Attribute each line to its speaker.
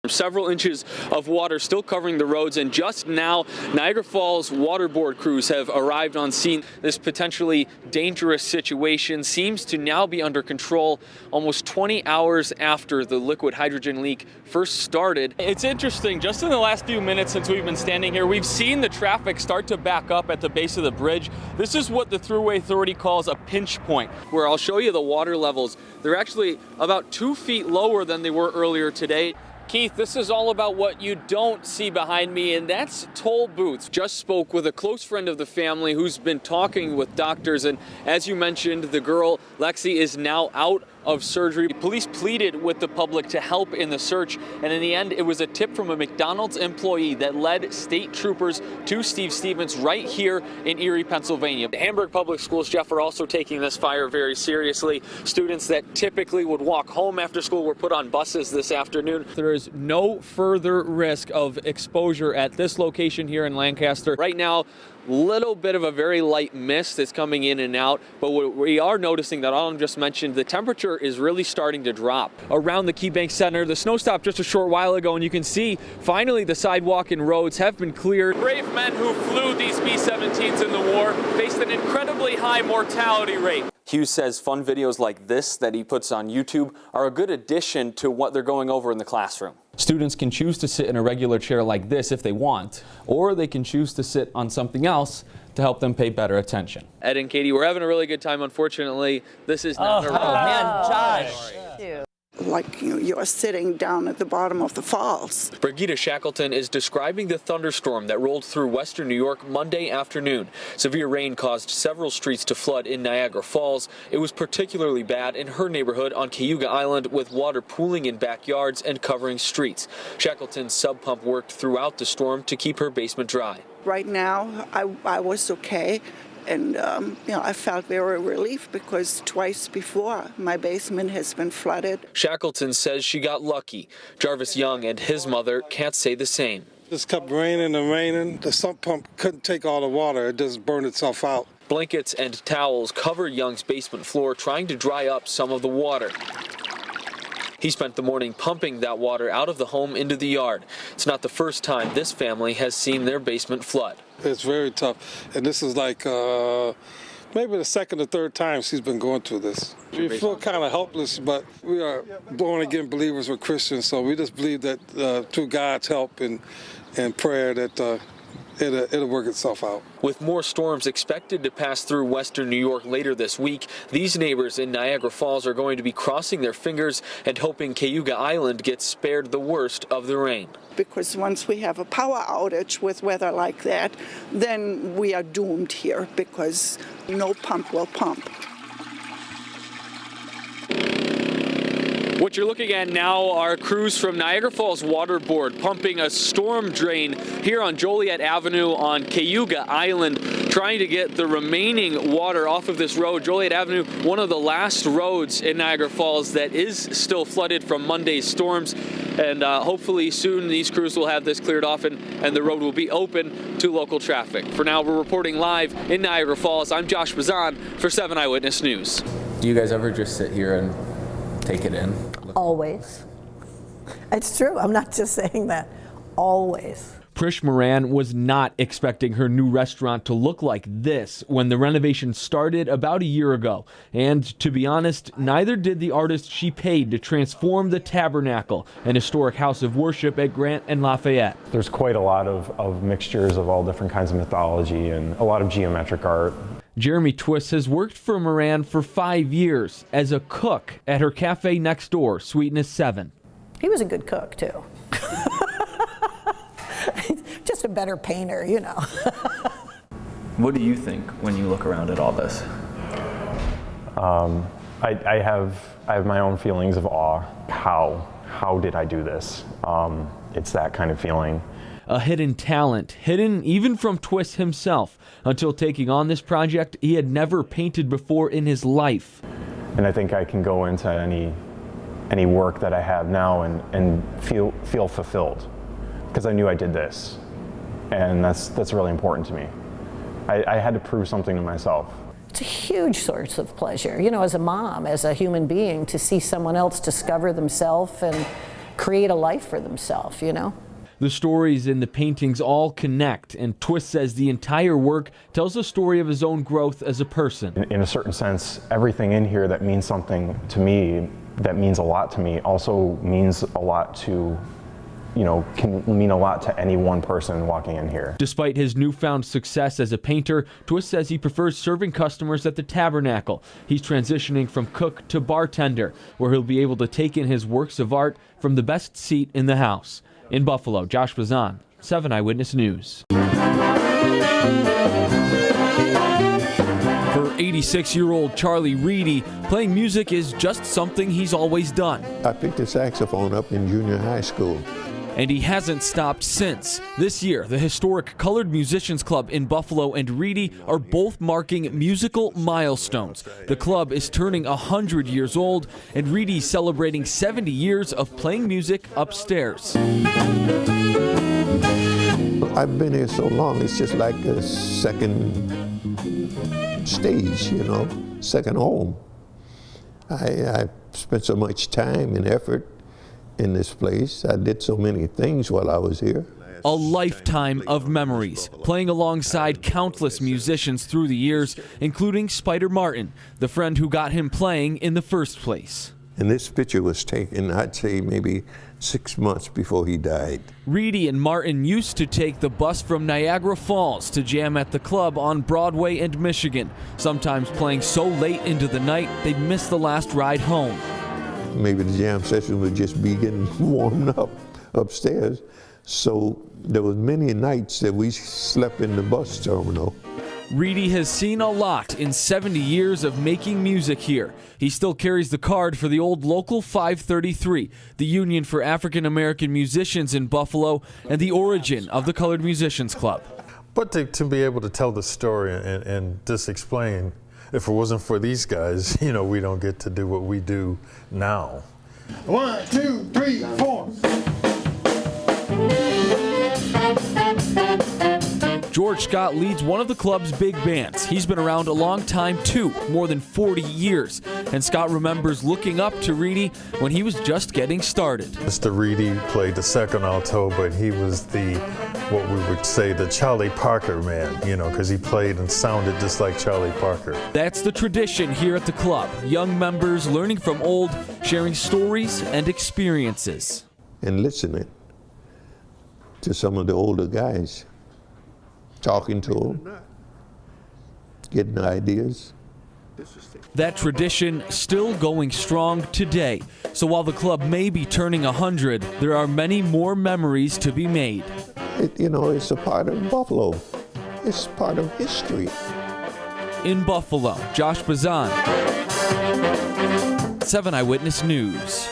Speaker 1: Several inches of water still covering the roads, and just now Niagara Falls Water Board crews have arrived on scene. This potentially dangerous situation seems to now be under control almost 20 hours after the liquid hydrogen leak first started. It's interesting, just in the last few minutes since we've been standing here, we've seen the traffic start to back up at the base of the bridge. This is what the Thruway Authority calls a pinch point, where I'll show you the water levels. They're actually about 2 feet lower than they were earlier today. Keith, this is all about what you don't see behind me, and that's toll booths. Just spoke with a close friend of the family who's been talking with doctors, and as you mentioned, the girl, Lexi, is now out of surgery. Police pleaded with the public to help in the search, and in the end, it was a tip from a McDonald's employee that led state troopers to Steve Stevens right here in Erie, Pennsylvania. The Hamburg Public Schools, Jeff, are also taking this fire very seriously. Students that typically would walk home after school were put on buses this afternoon. There is no further risk of exposure at this location here in Lancaster. Right now, little bit of a very light mist that's coming in and out, but we are noticing that Autumn just mentioned the temperature is really starting to drop. Around the KeyBank Center, the snow stopped just a short while ago, and you can see finally the sidewalk and roads have been cleared. Brave men who flew these B-17s in the war faced an incredibly high mortality rate. Hughes says fun videos like this that he puts on YouTube are a good addition to what they're going over in the classroom. Students can choose to sit in a regular chair like this if they want, or they can choose to sit on something else to help them pay better attention. Ed and Katie, we're having a really good time. Unfortunately, this is not a
Speaker 2: man, Josh.
Speaker 3: Like you're sitting down at the bottom of the falls.
Speaker 1: Brigida Shackleton is describing the thunderstorm that rolled through western New York Monday afternoon. Severe rain caused several streets to flood in Niagara Falls. It was particularly bad in her neighborhood on Cayuga Island, with water pooling in backyards and covering streets. Shackleton's sub pump worked throughout the storm to keep her basement dry.
Speaker 3: Right now, I was okay. And, I felt very relieved because twice before my basement has been flooded.
Speaker 1: Shackleton says she got lucky. Jarvis Young and his mother can't say the same.
Speaker 4: It just kept raining and raining. The sump pump couldn't take all the water. It just burned itself out.
Speaker 1: Blankets and towels covered Young's basement floor, trying to dry up some of the water. He spent the morning pumping that water out of the home into the yard. It's not the first time this family has seen their basement flood.
Speaker 4: It's very tough, and this is like maybe the second or third time she's been going through this. We feel kind of helpless, but we are born-again believers, we're Christians, so we just believe that through God's help and prayer that it'll work itself out.
Speaker 1: With more storms expected to pass through western New York later this week, these neighbors in Niagara Falls are going to be crossing their fingers and hoping Cayuga Island gets spared the worst of the rain.
Speaker 3: Because once we have a power outage with weather like that, then we are doomed here because no pump will pump.
Speaker 1: What you're looking at now are crews from Niagara Falls Water Board pumping a storm drain here on Joliet Avenue on Cayuga Island, trying to get the remaining water off of this road. Joliet Avenue, one of the last roads in Niagara Falls that is still flooded from Monday's storms. And hopefully soon these crews will have this cleared off and the road will be open to local traffic. For now, we're reporting live in Niagara Falls. I'm Josh Bazan for 7 Eyewitness News.
Speaker 5: Do you guys ever just sit here and take it in?
Speaker 2: Always. It's true. I'm not just saying that. Always.
Speaker 1: Prish Moran was not expecting her new restaurant to look like this when the renovation started about a year ago. And to be honest, neither did the artist she paid to transform the Tabernacle, an historic house of worship at Grant and Lafayette.
Speaker 6: There's quite a lot of mixtures of all different kinds of mythology and a lot of geometric art.
Speaker 1: Jeremy Twist has worked for Moran for 5 years as a cook at her cafe next door, Sweetness 7.
Speaker 2: He was a good cook, too. Just a better painter, you know.
Speaker 5: What do you think when you look around at all this?
Speaker 6: I have my own feelings of awe. How did I do this? It's that kind of feeling.
Speaker 1: A hidden talent, hidden even from Twist himself. Until taking on this project, he had never painted before in his life.
Speaker 6: And I think I can go into any work that I have now and feel fulfilled, because I knew I did this, and that's really important to me. I had to prove something to myself.
Speaker 2: It's a huge source of pleasure, you know, as a mom, as a human being, to see someone else discover themselves create a life for themselves, you know.
Speaker 1: The stories in the paintings all connect, and Twist says the entire work tells the story of his own growth as a person.
Speaker 6: In a certain sense, everything in here that means something to me, that means a lot to me, also means a lot to, you know, can mean a lot to any one person walking in here.
Speaker 1: Despite his newfound success as a painter, Twist says he prefers serving customers at the Tabernacle. He's transitioning from cook to bartender, where he'll be able to take in his works of art from the best seat in the house. In Buffalo, Josh Bazan, 7 Eyewitness News. For 86-year-old Charlie Reedy, playing music is just something he's always done.
Speaker 7: I picked the saxophone up in junior high school.
Speaker 1: And he hasn't stopped since. This year, the historic Colored Musicians Club in Buffalo and Reedy are both marking musical milestones. The club is turning 100 years old, and Reedy's celebrating 70 years of playing music upstairs.
Speaker 7: I've been here so long, it's just like a second stage, you know, second home. I spent so much time and effort in this place. I did so many things while I was here.
Speaker 1: A lifetime of memories, playing alongside countless musicians through the years, including Spider Martin, the friend who got him playing in the first place.
Speaker 7: And this picture was taken, I'd say, maybe 6 months before he died.
Speaker 1: Reedy and Martin used to take the bus from Niagara Falls to jam at the club on Broadway and Michigan, sometimes playing so late into the night they'd miss the last ride home.
Speaker 7: Maybe the jam session would just be getting warmed up upstairs. So there was many nights that we slept in the bus terminal.
Speaker 1: Reedy has seen a lot in 70 years of making music here. He still carries the card for the old Local 533, the Union for African American Musicians in Buffalo, and the origin of the Colored Musicians Club.
Speaker 8: But to be able to tell the story and just explain, if it wasn't for these guys, you know, we don't get to do what we do now.
Speaker 9: 1, 2, 3, 4.
Speaker 1: George Scott leads one of the club's big bands. He's been around a long time too, more than 40 years. And Scott remembers looking up to Reedy when he was just getting started.
Speaker 8: Mr. Reedy played the second alto, but he was what we would say, the Charlie Parker man, you know, because he played and sounded just like Charlie Parker.
Speaker 1: That's the tradition here at the club. Young members learning from old, sharing stories and experiences.
Speaker 7: And listening to some of the older guys, talking to them, getting ideas.
Speaker 1: That tradition still going strong today. So while the club may be turning 100, there are many more memories to be made.
Speaker 7: You know, it's a part of Buffalo. It's part of history.
Speaker 1: In Buffalo, Josh Bazan, 7 Eyewitness News.